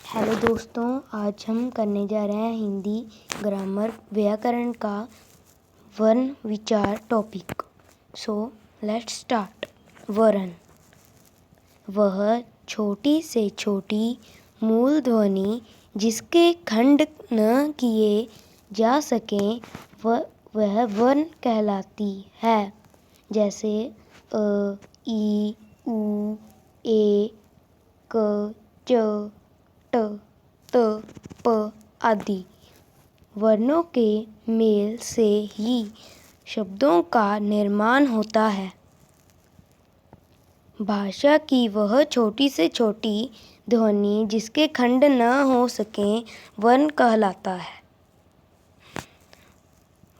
Hello दोस्तों, आज हम करने जा रहे हैं हिंदी ग्रामर व्याकरण का वर्ण विचार टॉपिक। So let's start. वर्ण, वह छोटी से छोटी मूल ध्वनि जिसके खंड न किए जा सकें वह वर्ण कहलाती है। जैसे अ, ई, उ, ए, क, च, ट, त, प आदि। वर्णों के मेल से ही शब्दों का निर्माण होता है। भाषा की वह छोटी से छोटी ध्वनि जिसके खंड न हो सकें वर्ण कहलाता है।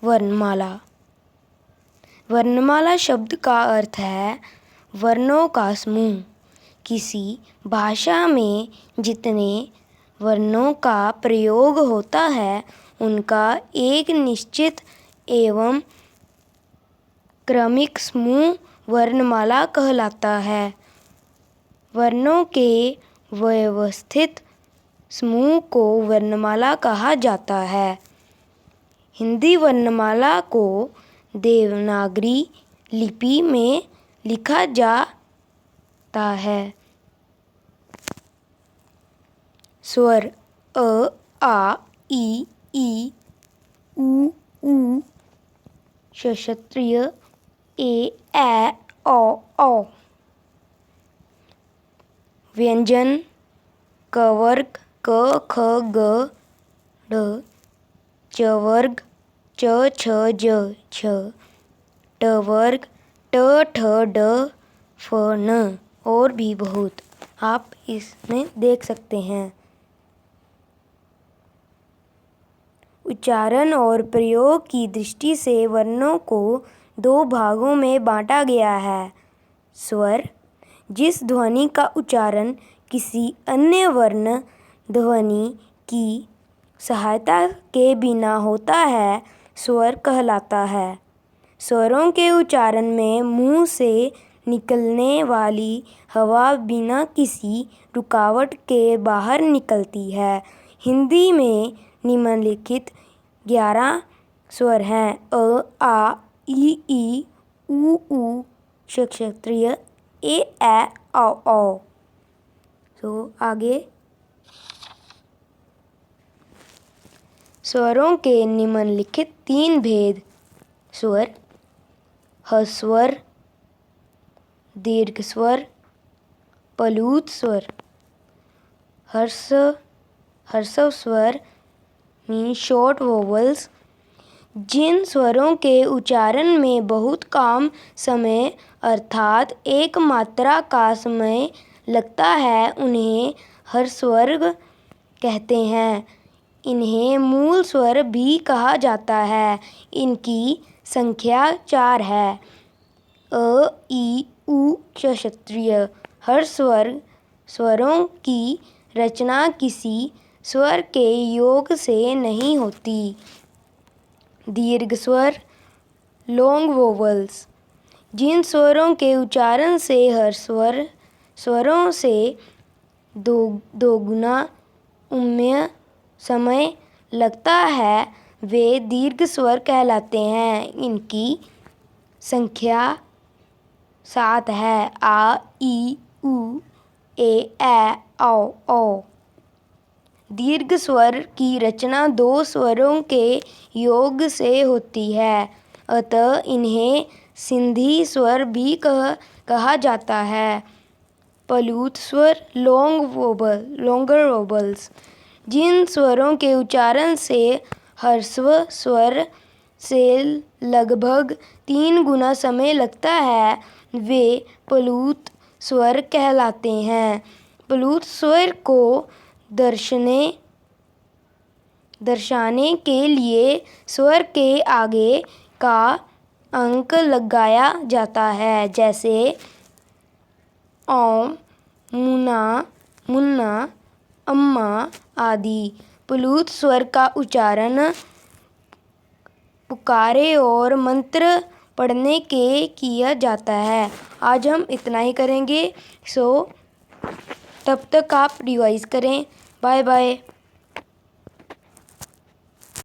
वर्णमाला, वर्णमाला शब्द का अर्थ है वर्णों का समूह। किसी भाषा में जितने वर्णों का प्रयोग होता है उनका एक निश्चित एवं क्रमिक समूह वर्णमाला कहलाता है। वर्णों के व्यवस्थित समूह को वर्णमाला कहा जाता है। हिंदी वर्णमाला को देवनागरी लिपि में लिखा जाता है। स्वर अ, आ, ई, उ, क्षत्रिय ए, औ। व्यंजन क वर्ग क, ख, ग, ढ, च वर्ग च, छ, ज, छ, ट वर्ग ट, ठ, ड, फ, न और भी बहुत आप इसमें देख सकते हैं। उच्चारण और प्रयोग की दृष्टि से वर्णों को दो भागों में बांटा गया है। स्वर, जिस ध्वनि का उच्चारण किसी अन्य वर्ण ध्वनि की सहायता के बिना होता है, स्वर कहलाता है। स्वरों के उच्चारण में मुंह से निकलने वाली हवा बिना किसी रुकावट के बाहर निकलती है। हिंदी में निम्नलिखित 11 स्वर हैं: अ, आ, ई, उ, क्षत्रिय ए, औ। तो आगे स्वरों के निम्नलिखित 3 भेद: स्वर, ह्रस्वर, दीर्घ स्वर, प्लुत स्वर। ह्रस्व स्वर मीन्स शॉर्ट वोवेल्स। जिन स्वरों के उच्चारण में बहुत कम समय अर्थात एक मात्रा का समय लगता है उन्हें ह्रस्वर कहते हैं। इन्हें मूल स्वर भी कहा जाता है। इनकी संख्या 4 है: अ, ई, उ, क्षत्रिय। ह्रस्वर स्वरों की रचना किसी स्वर के योग से नहीं होती। दीर्घ स्वर, लॉन्ग वोवेल्स। जिन स्वरों के उच्चारण से ह्रस्वर स्वरों से दोगुना उम्य समय लगता है वे दीर्घ स्वर कहलाते हैं। इनकी संख्या 7 है: आ, ई, उ, ए, औ। दीर्घ स्वर की रचना 2 स्वरों के योग से होती है, अतः इन्हें सिंधी स्वर भी कहा जाता है। प्लुत स्वर, लॉन्गर वोवेल्स। जिन स्वरों के उच्चारण से ह्रस्व स्वर से लगभग 3 गुना समय लगता है वे प्लुत स्वर कहलाते हैं। प्लुत स्वर को दर्शाने के लिए स्वर के आगे का अंक लगाया जाता है, जैसे औ, मुन्ना, अम्मा आदि। प्लुत स्वर का उच्चारण पुकारे और मंत्र पढ़ने के किया जाता है। आज हम इतना ही करेंगे। तब तक आप रिवाइज करें। Bye bye.